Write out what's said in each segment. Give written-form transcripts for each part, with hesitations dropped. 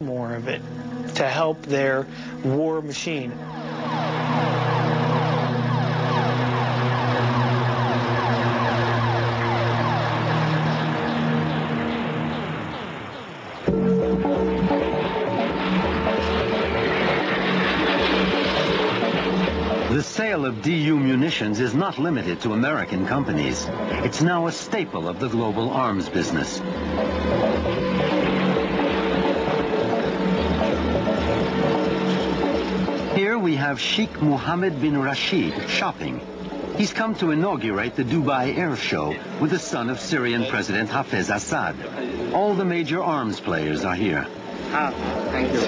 more of it to help their war machine. The sale of DU munitions is not limited to American companies. It's now a staple of the global arms business. Here we have Sheikh Mohammed bin Rashid shopping. He's come to inaugurate the Dubai Air Show with the son of Syrian President Hafez Assad. All the major arms players are here. Thank you.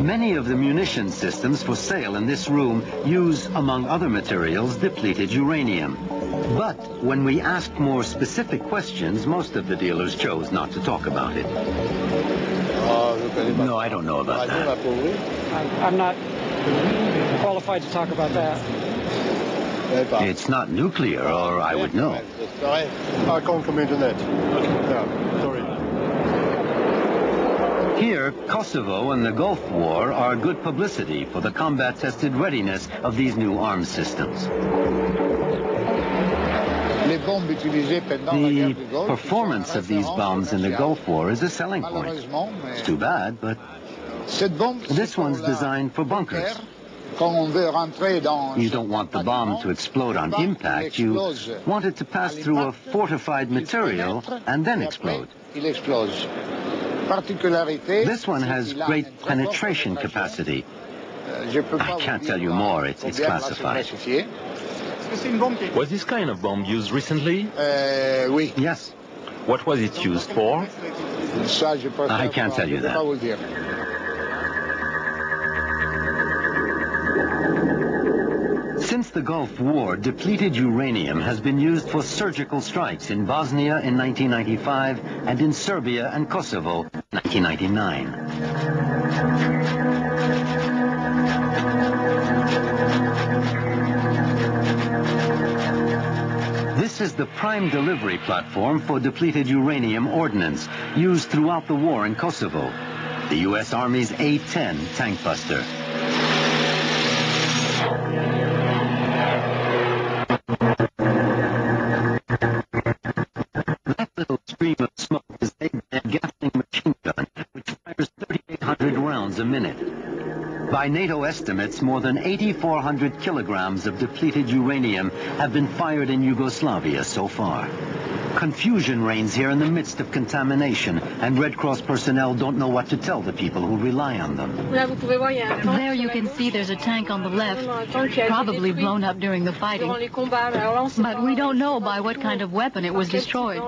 Many of the munition systems for sale in this room use, among other materials, depleted uranium. But when we asked more specific questions, most of the dealers chose not to talk about it. No, I don't know about that. I'm not qualified to talk about that. It's not nuclear, or I would know. I can't come into that. No, sorry. Here, Kosovo and the Gulf War are good publicity for the combat-tested readiness of these new arms systems. The performance of these bombs in the Gulf War is a selling point. It's too bad, but this one's designed for bunkers. You don't want the bomb to explode on impact. You want it to pass through a fortified material and then explode. This one has great penetration capacity. I can't tell you more. It's classified. Was this kind of bomb used recently? Yes. What was it used for? I can't tell you that. Since the Gulf War, depleted uranium has been used for surgical strikes in Bosnia in 1995 and in Serbia and Kosovo in 1999. This is the prime delivery platform for depleted uranium ordnance used throughout the war in Kosovo, the U.S. Army's A-10 tank buster. That little stream of smoke is a Gatling machine gun, which fires 3,800 rounds a minute. By NATO estimates, more than 8,400 kilograms of depleted uranium have been fired in Yugoslavia so far. Confusion reigns here in the midst of contamination, and Red Cross personnel don't know what to tell the people who rely on them. There you can see there's a tank on the left, probably blown up during the fighting. But we don't know by what kind of weapon it was destroyed.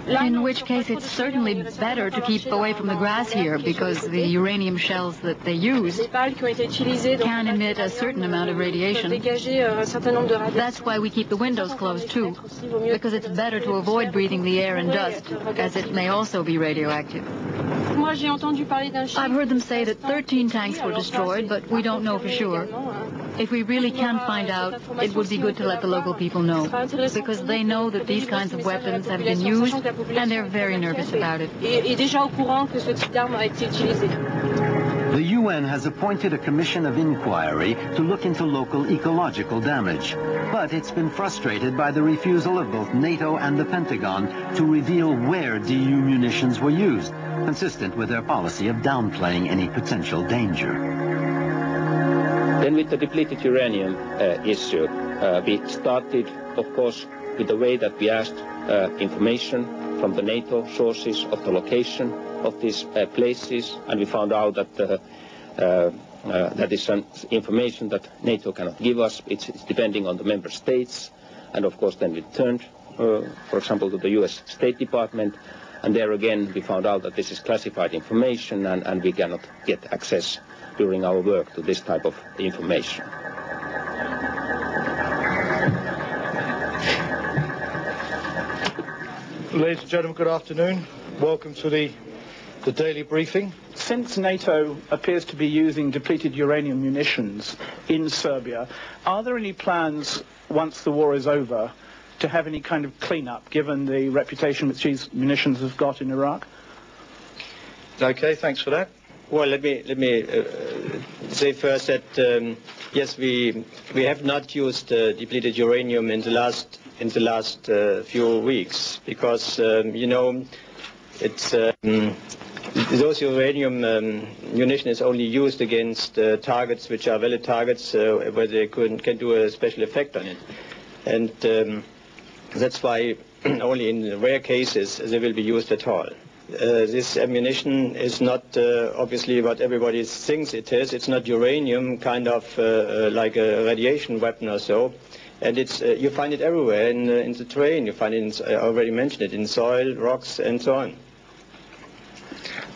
In which case, it's certainly better to keep away from the grass here, because the uranium shells that they use can emit a certain amount of radiation. That's why we keep the windows closed, too, because it's better to avoid breathing the air and dust, as it may also be radioactive. I've heard them say that 13 tanks were destroyed, but we don't know for sure. If we really can find out, it would be good to let the local people know, because they know that these kinds of weapons have been used, and they're very nervous about it. The UN has appointed a commission of inquiry to look into local ecological damage, but it's been frustrated by the refusal of both NATO and the Pentagon to reveal where DU munitions were used, consistent with their policy of downplaying any potential danger. Then with the depleted uranium issue, we started, of course, with the way that we asked information from the NATO sources of the location of these places, and we found out that that is some information that NATO cannot give us. It's depending on the member states, and of course then we turned, for example, to the US State Department, and there again we found out that this is classified information, and we cannot get access during our work to this type of information. Ladies and gentlemen, good afternoon. Welcome to the daily briefing. Since NATO appears to be using depleted uranium munitions in Serbia, are there any plans, once the war is over, to have any kind of clean-up, given the reputation which these munitions have got in Iraq? Okay, thanks for that. Well, let me say first that yes, we have not used depleted uranium in the last few weeks because you know it's those uranium munition is only used against targets which are valid targets where they can do a special effect on it, and that's why only in rare cases they will be used at all. This ammunition is not obviously what everybody thinks it is. It's not uranium, kind of like a radiation weapon or so. And it's you find it everywhere in the terrain. You find it, I already mentioned it, in soil, rocks, and so on.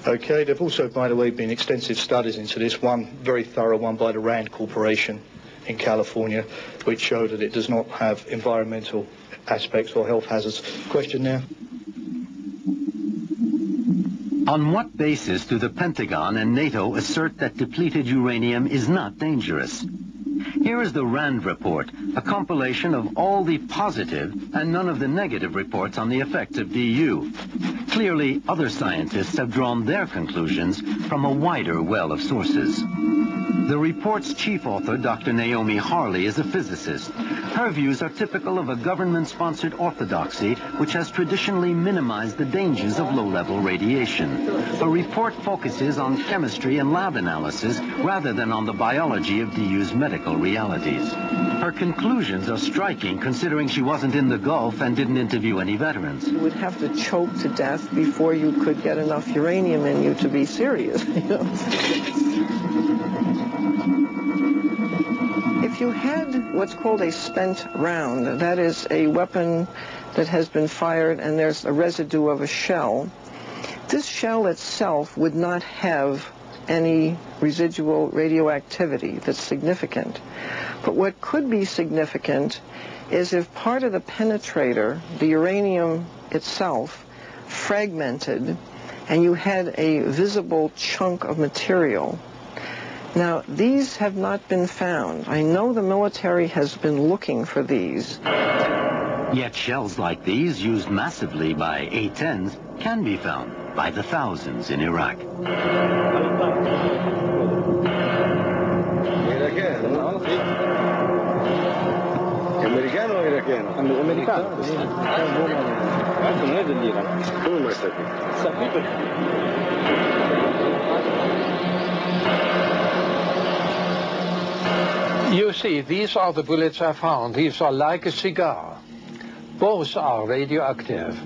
Okay, there have also, by the way, been extensive studies into this, one very thorough one by the RAND Corporation in California, which showed that it does not have environmental aspects or health hazards. Question now. On what basis do the Pentagon and NATO assert that depleted uranium is not dangerous? Here is the RAND report, a compilation of all the positive and none of the negative reports on the effects of DU. Clearly, other scientists have drawn their conclusions from a wider well of sources. The report's chief author, Dr. Naomi Harley, is a physicist. Her views are typical of a government-sponsored orthodoxy which has traditionally minimized the dangers of low-level radiation. Her report focuses on chemistry and lab analysis rather than on the biology of DU's medical realities. Her conclusions are striking considering she wasn't in the Gulf and didn't interview any veterans. You would have to choke to death before you could get enough uranium in you to be serious, you know. If you had what's called a spent round, that is a weapon that has been fired and there's a residue of a shell, this shell itself would not have any residual radioactivity that's significant. But what could be significant is if part of the penetrator, the uranium itself, fragmented and you had a visible chunk of material. Now, these have not been found. I know the military has been looking for these. Yet shells like these, used massively by A-10s, can be found by the thousands in Iraq. Americano o irakiano? Americano. Non è dell'Iran. Come mai sta qui? Sta qui perché? You see, these are the bullets I found. These are like a cigar. Both are radioactive.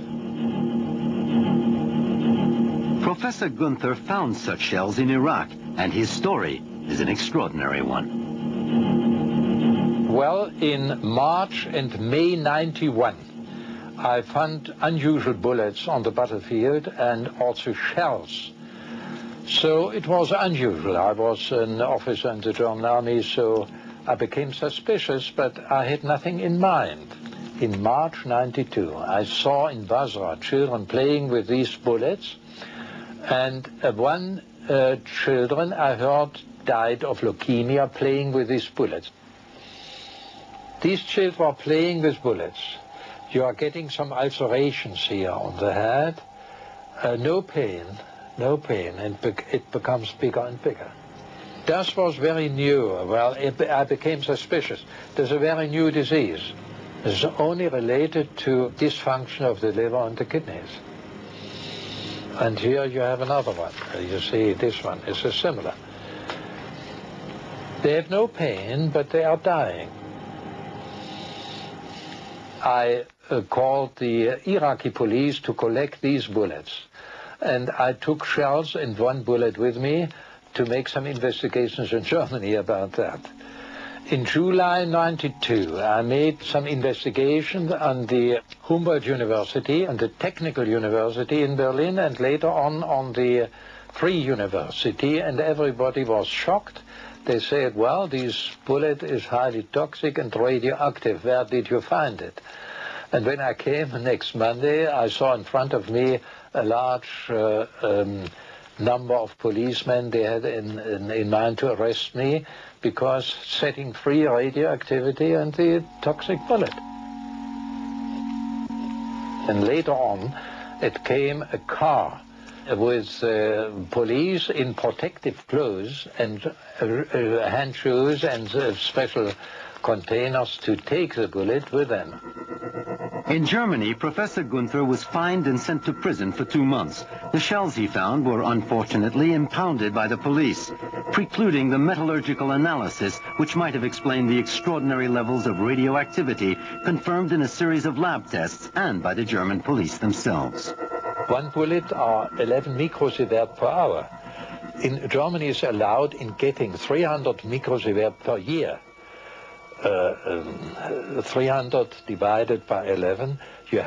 Professor Gunther found such shells in Iraq, and his story is an extraordinary one. Well, in March and May '91, I found unusual bullets on the battlefield and also shells. So it was unusual. I was an officer in the German army, so I became suspicious, but I had nothing in mind. In March '92, I saw in Basra children playing with these bullets, and one children I heard died of leukemia playing with these bullets. These children were playing with bullets. You are getting some ulcerations here on the head. No pain, and it becomes bigger and bigger. That was very new. Well, I became suspicious. There's a very new disease. It's only related to dysfunction of the liver and the kidneys. And here you have another one. You see, this one is similar. They have no pain, but they are dying. I called the Iraqi police to collect these bullets. And I took shells and one bullet with me to make some investigations in Germany about that. In July '92, I made some investigations on the Humboldt University and the Technical University in Berlin, and later on the Free University, and everybody was shocked. They said, well, this bullet is highly toxic and radioactive. Where did you find it? And when I came next Monday, I saw in front of me a large number of policemen. They had in mind to arrest me because setting free radioactivity and the toxic bullet. And later on, it came a car with police in protective clothes and handshoes and special containers to take the bullet with them. In Germany, Professor Gunther was fined and sent to prison for 2 months. The shells he found were unfortunately impounded by the police, precluding the metallurgical analysis which might have explained the extraordinary levels of radioactivity confirmed in a series of lab tests and by the German police themselves. One bullet are 11 microsievert per hour. In Germany is allowed in getting 300 microsievert per year. 300 divided by 11, you have